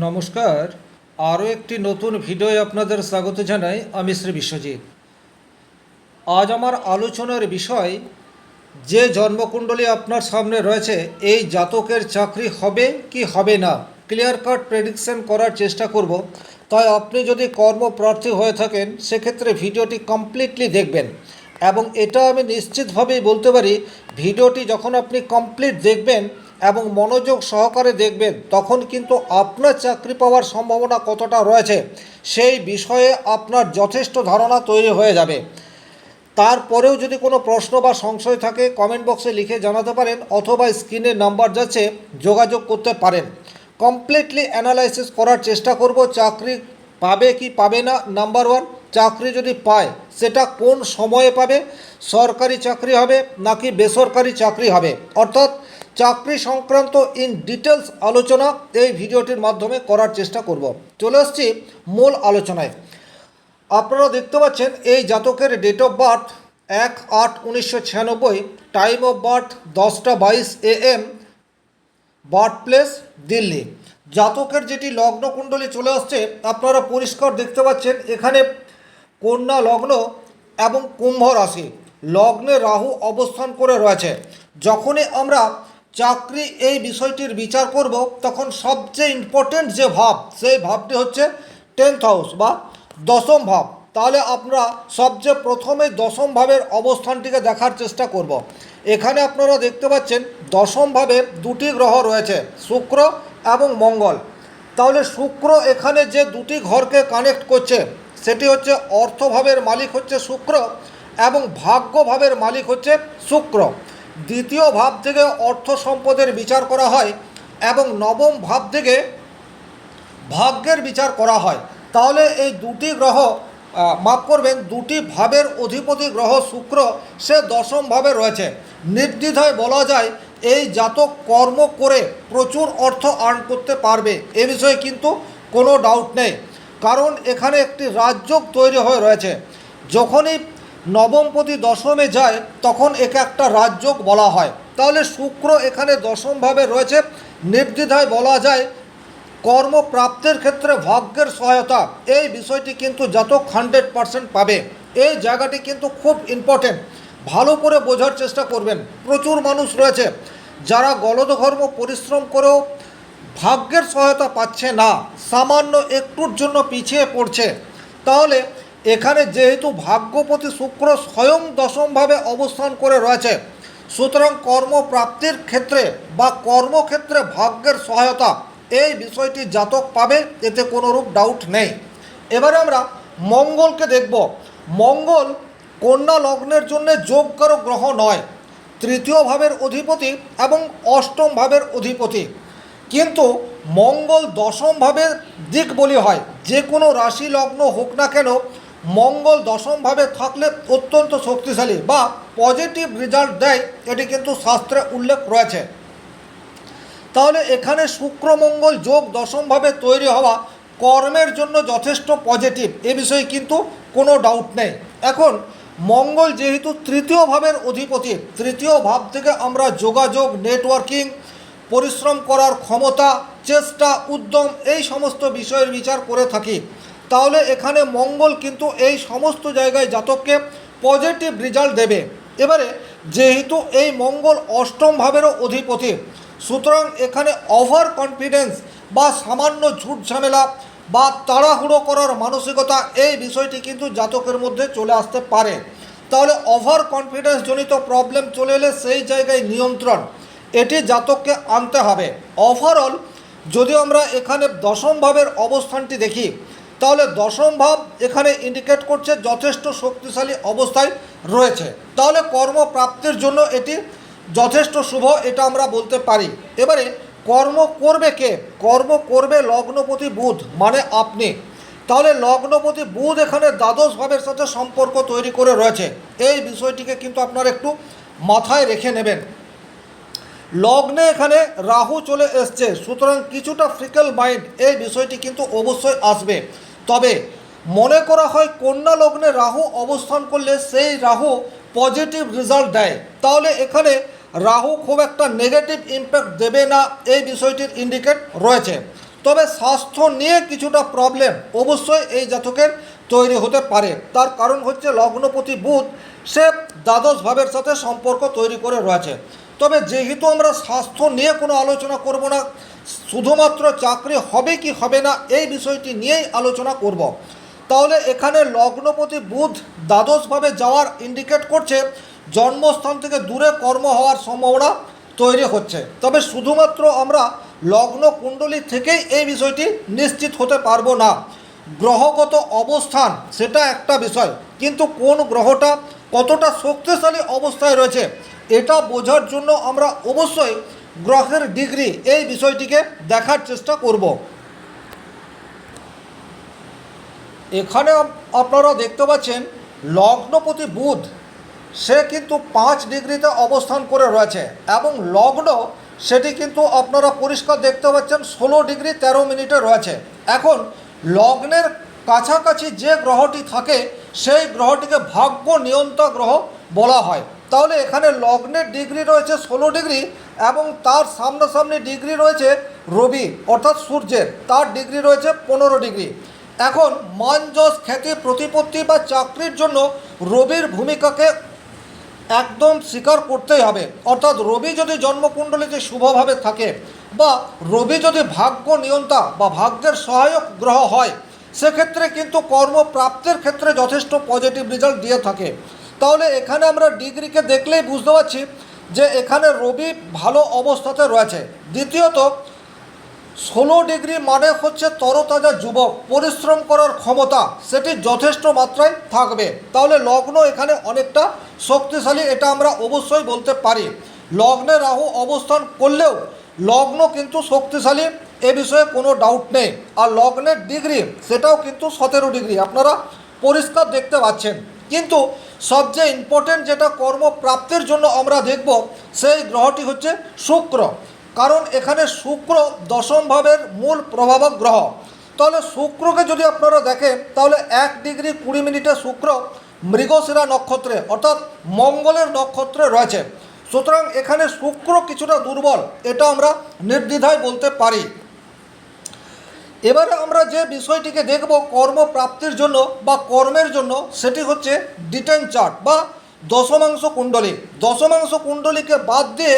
নমস্কার। আরও একটি নতুন ভিডিওয় আপনাদের স্বাগত জানাই। আমি শ্রী বিশ্বজিৎ। আজ আমার আলোচনার বিষয়, যে জন্মকুণ্ডলী আপনার সামনে রয়েছে এই জাতকের চাকরি হবে কি হবে না, ক্লিয়ার কাট প্রেডিকশন করার চেষ্টা করব। তাই আপনি যদি কর্মপ্রার্থী হয়ে থাকেন সেক্ষেত্রে ভিডিওটি কমপ্লিটলি দেখবেন। এবং এটা আমি নিশ্চিতভাবেই বলতে পারি, ভিডিওটি যখন আপনি কমপ্লিট দেখবেন এবং মনোযোগ সহকারে দেখবেন তখন কিন্তু আপনার চাকরি পাওয়ার সম্ভাবনা কতটা রয়েছে সেই বিষয়ে আপনার যথেষ্ট ধারণা তৈরি হয়ে যাবে। তারপরেও যদি কোনো প্রশ্ন বা সংশয় থাকে কমেন্ট বক্সে লিখে জানাতে পারেন, অথবা স্ক্রিনে নাম্বার যাচ্ছে যোগাযোগ করতে পারেন। কমপ্লিটলি অ্যানালাইসিস করার চেষ্টা করব চাকরি পাবে কি পাবে না। নাম্বার ওয়ান, চাকরি যদি পায় সেটা কোন সময়ে পাবে, সরকারি চাকরি হবে নাকি বেসরকারি চাকরি হবে, অর্থাৎ চাকরি সংক্রান্ত ইন ডিটেলস আলোচনা এই ভিডিওটির মাধ্যমে করার চেষ্টা করব। চলে আসছি মূল আলোচনায়। আপনারা দেখতে পাচ্ছেন এই জাতকের date of birth 1/8/1996, time of birth 10:22 AM, birth place Delhi. জাতকের যেটি লগ্ন কুণ্ডলী চলে আসছে আপনারা পরিষ্কার দেখতে পাচ্ছেন, এখানে কন্যা লগ্ন এবং কুম্ভ রাশি, লগ্নে রাহু অবস্থান করে রয়েছে। যখনই আমরা চাকরি এই বিষয়টির বিচার করব তখন সবচেয়ে ইম্পর্টেন্ট যে ভাব সেই ভাবটি হচ্ছে 10th হাউস বা দশম ভাব। তাহলে আমরা সবচেয়ে প্রথমে দশম ভাবের অবস্থানটিকে দেখার চেষ্টা করব। এখানে আপনারা দেখতে পাচ্ছেন দশম ভাবে দুটি গ্রহ রয়েছে, শুক্র এবং মঙ্গল। তাহলে শুক্র এখানে যে দুটি ঘরকে কানেক্ট করছে সেটি হচ্ছে অর্থভাবের মালিক হচ্ছে শুক্র এবং ভাগ্যভাবের মালিক হচ্ছে শুক্র। দ্বিতীয় ভাব থেকে অর্থ সম্পদের বিচার করা হয় এবং নবম ভাব থেকে ভাগ্যের বিচার করা হয়। তাহলে এই দুটি গ্রহ, মাফ করবেন, দুটি ভাবের অধিপতি গ্রহ শুক্র সে দশম ভাবে রয়েছে। নির্দ্বিধায় বলা যায় এই জাতক কর্ম করে প্রচুর অর্থ আর্ন করতে পারবে, এ বিষয়ে কিন্তু কোনো ডাউট নেই। কারণ এখানে একটি রাজযোগ তৈরি হয়ে রয়েছে। যখনই নবমপতি দশমে যায় তখন একে একটা রাজযোগ বলা হয়। তাহলে শুক্র এখানে দশমভাবে রয়েছে, নির্দ্বিধায় বলা যায় কর্মপ্রাপ্তির ক্ষেত্রে ভাগ্যের সহায়তা এই বিষয়টি কিন্তু জাতক 100% পাবে। এই জায়গাটি কিন্তু খুব ইম্পর্টেন্ট, ভালো করে বোঝার চেষ্টা করবেন। প্রচুর মানুষ রয়েছে যারা গলদঘর্ম পরিশ্রম করেও ভাগ্যের সহায়তা পাচ্ছে না, সামান্য একটুর জন্য পিছিয়ে পড়ছে। তাহলে এখানে যেহেতু ভাগ্যপতি শুক্র স্বয়ং দশমভাবে অবস্থান করে রয়েছে, সুতরাং কর্মপ্রাপ্তির ক্ষেত্রে বা কর্মক্ষেত্রে ভাগ্যের সহায়তা এই বিষয়টি জাতক পাবে, এতে কোনোরূপ ডাউট নেই। এবারে আমরা মঙ্গলকে দেখব। মঙ্গল কন্যা লগ্নের জন্য যোগকারক গ্রহ নয়, তৃতীয় ভাবের অধিপতি এবং অষ্টম ভাবের অধিপতি। কিন্তু মঙ্গল দশম ভাবের দিক বলি হয়, যে কোনো রাশি লগ্ন হোক না কেন মঙ্গল দশমভাবে থাকলে অত্যন্ত শক্তিশালী বা পজিটিভ রেজাল্ট দেয়, এটি কিন্তু শাস্ত্রে উল্লেখ রয়েছে। তাহলে এখানে শুক্র মঙ্গল যোগ দশমভাবে তৈরি হওয়া কর্মের জন্য যথেষ্ট পজিটিভ, এ বিষয়ে কিন্তু কোনো ডাউট নেই। এখন মঙ্গল যেহেতু তৃতীয় ভাবের অধিপতি, তৃতীয় ভাব থেকে আমরা যোগাযোগ, নেটওয়ার্কিং, পরিশ্রম করার ক্ষমতা, চেষ্টা, উদ্যম এই সমস্ত বিষয়ের বিচার করে থাকি। তাহলে এখানে মঙ্গল কিন্তু এই সমস্ত জায়গায় জাতককে পজিটিভ রেজাল্ট দেবে। এবারে যেহেতু এই মঙ্গল অষ্টম ভাবেরও অধিপতি, সুতরাং এখানে ওভার কনফিডেন্স বা সামান্য ঝুট ঝামেলা বা তাড়াহুড়ো করার মানসিকতা এই বিষয়টি কিন্তু জাতকের মধ্যে চলে আসতে পারে। তাহলে ওভার কনফিডেন্স জনিত প্রবলেম চলে এলে সেই জায়গায় নিয়ন্ত্রণ এটি জাতককে আনতে হবে। ওভারঅল যদি আমরা এখানে দশম ভাবের অবস্থানটি দেখি তাহলে দশম ভাব এখানে ইন্ডিকেট করছে যথেষ্ট শক্তিশালী অবস্থায় রয়েছে। তাহলে কর্মপ্রাপ্তির জন্য এটি যথেষ্ট শুভ, এটা আমরা বলতে পারি। এবারে কর্ম করবে কে? কর্ম করবে লগ্নপতি বুধ, মানে আপনি। তাহলে লগ্নপতি বুধ এখানে দ্বাদশ ভাবের সাথে সম্পর্ক তৈরি করে রয়েছে, এই বিষয়টিকে কিন্তু আপনারা একটু মাথায় রেখে নেবেন। লগ্নে এখানে রাহু চলে এসছে, সুতরাং কিছুটা ফ্রিকেল মাইন্ড এই বিষয়টি কিন্তু অবশ্যই আসবে। তবে মনে করা হয় কন্যা লগ্নে রাহু অবস্থান করলে সেই রাহু পজিটিভ রেজাল্ট দেয়। তাহলে এখানে রাহু খুব একটা নেগেটিভ ইম্প্যাক্ট দেবে না, এই বিষয়টির ইন্ডিকেট রয়েছে। তবে স্বাস্থ্য নিয়ে কিছুটা প্রবলেম অবশ্যই এই জাতকের তৈরি হতে পারে। তার কারণ হচ্ছে লগ্নপতি বুধ সে দ্বাদশ ভাবের সাথে সম্পর্ক তৈরি করে রয়েছে। তবে যেহেতু আমরা স্বাস্থ্য নিয়ে কোনো আলোচনা করব না, শুধুমাত্র চাকরি হবে কি হবে না এই বিষয়টি নিয়েই আলোচনা করব, তাহলে এখানে লগ্নপতি বুধ দ্বাদশভাবে যাওয়ার ইন্ডিকেট করছে জন্মস্থান থেকে দূরে কর্ম হওয়ার সম্ভাবনা তৈরি হচ্ছে। তবে শুধুমাত্র আমরা লগ্ন কুণ্ডলী থেকেই এই বিষয়টি নিশ্চিত হতে পারবো না। গ্রহগত অবস্থান সেটা একটা বিষয়, কিন্তু কোন গ্রহটা কতটা শক্তিশালী অবস্থায় রয়েছে এটা বোঝার জন্য আমরা অবশ্যই গ্রহের ডিগ্রি এই বিষয়টিকে দেখার চেষ্টা করব। এখানে আপনারা দেখতে পাচ্ছেন লগ্নপতি বুধ সে কিন্তু 5 ডিগ্রিতে অবস্থান করে রয়েছে এবং লগ্ন সেটি কিন্তু আপনারা পরিষ্কার দেখতে পাচ্ছেন 16 ডিগ্রি 13 মিনিটে রয়েছে। এখন লগ্নের কাছাকাছি যে গ্রহটি থাকে সেই গ্রহটিকে ভাগ্য নিয়ন্তা গ্রহ বলা হয়। তাহলে এখানে লগ্নের ডিগ্রি রয়েছে 16 ডিগ্রি এবং তার সামনাসামনি ডিগ্রি রয়েছে রবি অর্থাৎ সূর্যের, তার ডিগ্রি রয়েছে 15 ডিগ্রি। এখন মান যশ খ্যাতি প্রতিপত্তি বা চাকরির জন্য রবির ভূমিকাকে একদম স্বীকার করতেই হবে। অর্থাৎ রবি যদি জন্মকুণ্ডলীতে শুভভাবে থাকে বা রবি যদি ভাগ্য নিয়ন্তা বা ভাগ্যের সহায়ক গ্রহ হয়, সেক্ষেত্রে কিন্তু কর্মপ্রাপ্তির ক্ষেত্রে যথেষ্ট পজিটিভ রেজাল্ট দিয়ে থাকে। তাহলে এখানে আমরা ডিগ্রিকে দেখলেই বুঝতে পারছি যে এখানে রবি ভালো অবস্থাতে রয়েছে। দ্বিতীয়ত 16 ডিগ্রি মানে হচ্ছে তরতাজা যুবক, পরিশ্রম করার ক্ষমতা সেটি যথেষ্ট মাত্রায় থাকবে। তাহলে লগ্ন এখানে অনেকটা শক্তিশালী, এটা আমরা অবশ্যই বলতে পারি। লগ্নে রাহু অবস্থান করলেও লগ্ন কিন্তু শক্তিশালী, এ বিষয়ে কোনো ডাউট নেই। আর লগ্নের ডিগ্রি সেটাও কিন্তু 17 ডিগ্রি আপনারা পরিষ্কার দেখতে পাচ্ছেন। কিন্তু সবচেয়ে ইম্পর্টেন্ট যেটা কর্মপ্রাপ্তির জন্য আমরা দেখব সেই গ্রহটি হচ্ছে শুক্র। কারণ এখানে শুক্র দশম ভাবের মূল প্রভাবক গ্রহ। তাহলে শুক্রকে যদি আপনারা দেখেন তাহলে 1 ডিগ্রি 20 মিনিটে শুক্র মৃগশিরা নক্ষত্রে অর্থাৎ মঙ্গলের নক্ষত্রে রয়েছে। সুতরাং এখানে শুক্র কিছুটা দুর্বল, এটা আমরা নির্দ্বিধায় বলতে পারি। এবারে আমরা যে বিষয়টিকে দেখব কর্মপ্রাপ্তির জন্য বা কর্মের জন্য সেটি হচ্ছে ডিটেন চার্ট বা দশমাংশ কুণ্ডলী। দশমাংশ কুণ্ডলীকে বাদ দিয়ে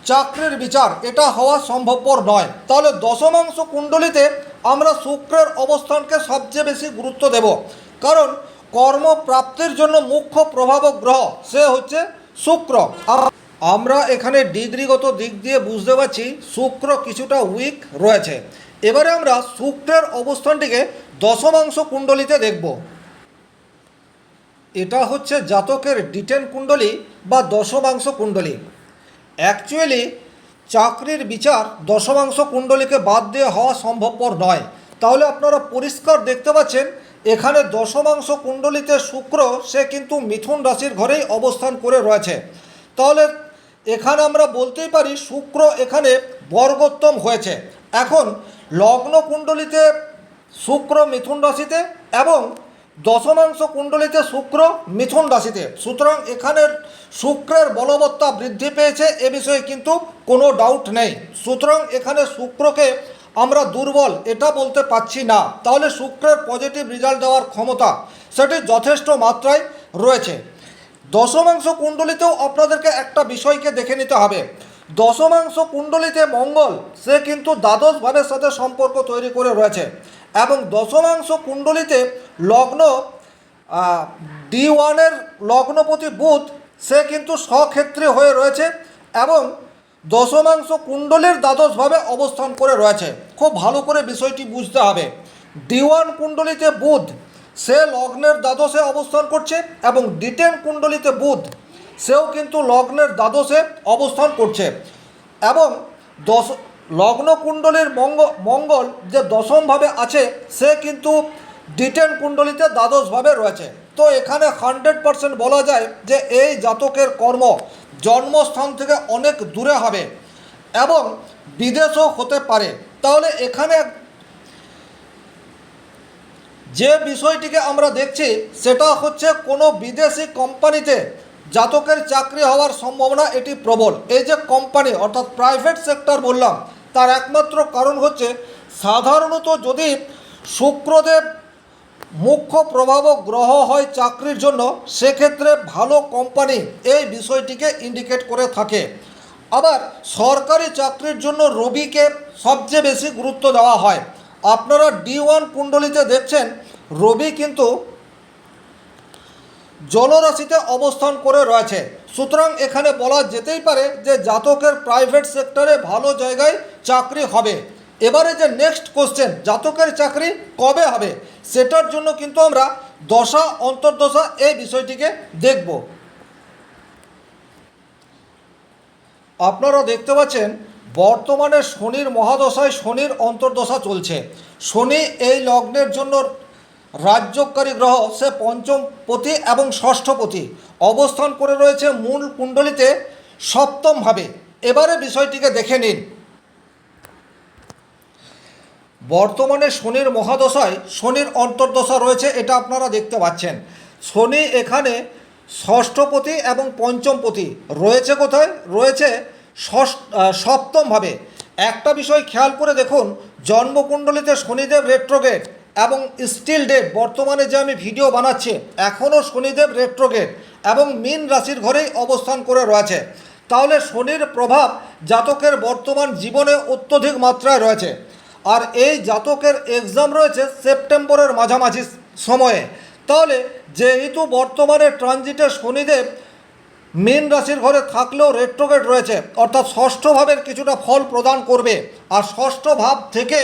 চাকরির বিচার এটা হওয়া সম্ভবপর নয়। তাহলে দশমাংশ কুণ্ডলীতে আমরা শুক্রের অবস্থানকে সবচেয়ে বেশি গুরুত্ব দেব, কারণ কর্মপ্রাপ্তির জন্য মুখ্য প্রভাবক গ্রহ সে হচ্ছে শুক্র। আমরা এখানে ডিগ্রিগত দিক দিয়ে বুঝতে পারছি শুক্র কিছুটা উইক রয়েছে। এবারে আমরা শুক্রের অবস্থানটিকে দশমাংশ কুণ্ডলীতে দেখব। এটা হচ্ছে জাতকের ডিটেন কুণ্ডলী বা দশমাংশ কুণ্ডলী। অ্যাকচুয়ালি চাকরির বিচার দশমাংশ কুণ্ডলীকে বাদ দিয়ে হওয়া সম্ভবপর নয়। তাহলে আপনারা পরিষ্কার দেখতে পাচ্ছেন এখানে দশমাংশ কুণ্ডলীতে শুক্র সে কিন্তু মিথুন রাশির ঘরেই অবস্থান করে রয়েছে। তাহলে এখানে আমরা বলতেই পারি শুক্র এখানে বর্গোত্তম হয়েছে। এখন লগ্ন কুণ্ডলীতে শুক্র মিথুন রাশিতে এবং দশমাংশ কুণ্ডলীতে শুক্র মিথুন রাশিতে, সুতরাং এখানের শুক্রের বলবত্তা বৃদ্ধি পেয়েছে এ বিষয়ে কিন্তু কোনো ডাউট নেই। সুতরাং এখানে শুক্রকে আমরা দুর্বল এটা বলতে পারছি না। তাহলে শুক্রের পজিটিভ রেজাল্ট দেওয়ার ক্ষমতা সেটি যথেষ্ট মাত্রায় রয়েছে। দশমাংশ কুণ্ডলীতেও আপনাদেরকে একটা বিষয়কে দেখে নিতে হবে। দশমাংশ কুণ্ডলীতে মঙ্গল সে কিন্তু দ্বাদশ ভাবের সাথে সম্পর্ক তৈরি করে রয়েছে এবং দশমাংশ কুণ্ডলীতে লগ্ন D1-এর লগ্নপতি বুধ সে কিন্তু স্বক্ষেত্রে হয়ে রয়েছে এবং দশমাংশ কুণ্ডলীর দ্বাদশভাবে অবস্থান করে রয়েছে। খুব ভালো করে বিষয়টি বুঝতে হবে। D1 কুণ্ডলীতে বুধ সে লগ্নের দ্বাদশে অবস্থান করছে এবং D10 কুণ্ডলীতে বুধ সেও কিন্তু লগ্নের দ্বাদশে অবস্থান করছে এবং লগ্ন কুণ্ডলীর মঙ্গল যে দশমভাবে আছে সে কিন্তু D10 কুণ্ডলীতে দ্বাদশভাবে রয়েছে। তো এখানে 100% বলা যায় যে এই জাতকের কর্ম জন্মস্থান থেকে অনেক দূরে হবে এবং বিদেশও হতে পারে। তাহলে এখানে যে বিষয়টিকে আমরা দেখছি সেটা হচ্ছে কোনো বিদেশি কোম্পানিতে জাতকের চাকরি হওয়ার সম্ভাবনা এটি প্রবল। এই যে কোম্পানি অর্থাৎ প্রাইভেট সেক্টর বললাম, তার একমাত্র কারণ হচ্ছে সাধারণত যদি শুক্রদেব মুখ্য প্রভাবক গ্রহ হয় চাকরির জন্য, সেক্ষেত্রে ভালো কোম্পানি এই বিষয়টিকে ইন্ডিকেট করে থাকে। আবার সরকারি চাকরির জন্য রবিকে সবচেয়ে বেশি গুরুত্ব দেওয়া হয়। আপনারা D1 কুণ্ডলিতে দেখছেন রবি কিন্তু জলরাশিতে অবস্থান করে রয়েছে। সুতরাং এখানে বলা যেতেই পারে যে জাতকের প্রাইভেট সেক্টরে ভালো জায়গায় চাকরি হবে। এবারে যে নেক্সট কোশ্চেন, জাতকের চাকরি কবে হবে, সেটার জন্য কিন্তু আমরা দশা অন্তর্দশা এই বিষয়টিকে দেখব। আপনারা দেখতে পাচ্ছেন বর্তমানে শনির মহাদশায় শনির অন্তর্দশা চলছে। শনি এই লগ্নের জন্য রাজ্যকারী গ্রহ, সে পঞ্চমপতি এবং ষষ্ঠপতি অবস্থান করে রয়েছে মূল কুণ্ডলিতে সপ্তমভাবে। এবারে বিষয়টিকে দেখে নিন। বর্তমানে শনির মহাদশায় শনির অন্তর্দশা রয়েছে, এটা আপনারা দেখতে পাচ্ছেন। শনি এখানে ষষ্ঠপতি এবং পঞ্চমপতি রয়েছে কোথায়, রয়েছে সপ্তমভাবে। একটা বিষয় খেয়াল করে দেখুন, জন্মকুণ্ডলিতে শনিদেব রেট্রোগেট এবং স্টিল ডেট, বর্তমানে যে আমি ভিডিও বানাচ্ছি এখনও শনিদেব রেট্রোগেট এবং মীন রাশির ঘরেই অবস্থান করে রয়েছে। তাহলে শনির প্রভাব জাতকের বর্তমান জীবনে অত্যধিক মাত্রায় রয়েছে। আর এই জাতকের এক্সাম রয়েছে সেপ্টেম্বরের মাঝামাঝি সময়ে। তাহলে যেহেতু বর্তমানে ট্রানজিটে শনিদেব মীন রাশির ঘরে থাকলেও রেট্রোগেট রয়েছে, অর্থাৎ ষষ্ঠ ভাবের কিছুটা ফল প্রদান করবে। আর ষষ্ঠ ভাব থেকে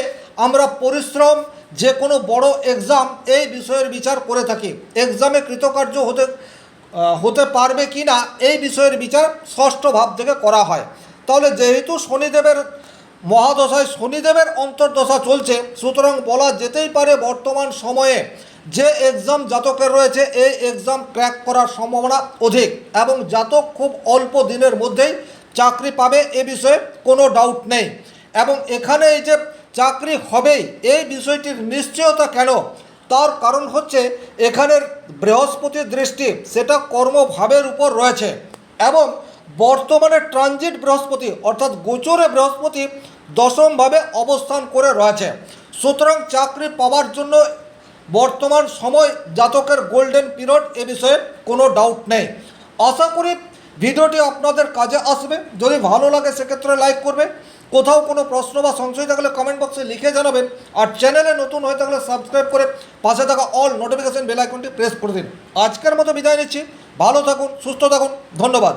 আমরা পরিশ্রম, যে কোনো বড় এক্সাম এই বিষয়ের বিচার করে থাকি। এক্সামে কৃতকার্য হতে পারবে কি না এই বিষয়ের বিচার ষষ্ঠ ভাব থেকে করা হয়। তাহলে যেহেতু শনিদেবের মহাদশায় শনিদেবের অন্তর্দশা চলছে, সুতরাং বলা যেতেই পারে বর্তমান সময়ে যে এক্সাম জাতকের রয়েছে এই এক্সাম ক্র্যাক করার সম্ভাবনা অধিক এবং জাতক খুব অল্প দিনের মধ্যেই চাকরি পাবে, এ বিষয়ে কোনো ডাউট নেই। এবং এখানে এই যে চাকরি হবেই এই বিষয়টির নিশ্চয়তা কেন, তার কারণ হচ্ছে এখানের বৃহস্পতির দৃষ্টি, সেটা কর্মভাবের উপর রয়েছে এবং বর্তমানে ট্রানজিট বৃহস্পতি অর্থাৎ গোচরে বৃহস্পতি দশমভাবে অবস্থান করে রয়েছে। সুতরাং চাকরি পাওয়ার জন্য বর্তমান সময় জাতকের গোল্ডেন পিরিয়ড, এ বিষয়ে কোনো ডাউট নেই। আশা করি ভিডিওটি আপনাদের কাজে আসবে। যদি ভালো লাগে সেক্ষেত্রে লাইক করবে, কোথাও কোনো প্রশ্ন বা সংশয় থাকলে কমেন্ট বক্সে লিখে জানাবেন। আর চ্যানেলে নতুন হয়ে থাকলে সাবস্ক্রাইব করে পাশে থাকা অল নোটিফিকেশন বেল আইকনটি প্রেস করে দিন। আজকের মতো বিদায় নিচ্ছি। ভালো থাকুন, সুস্থ থাকুন, ধন্যবাদ।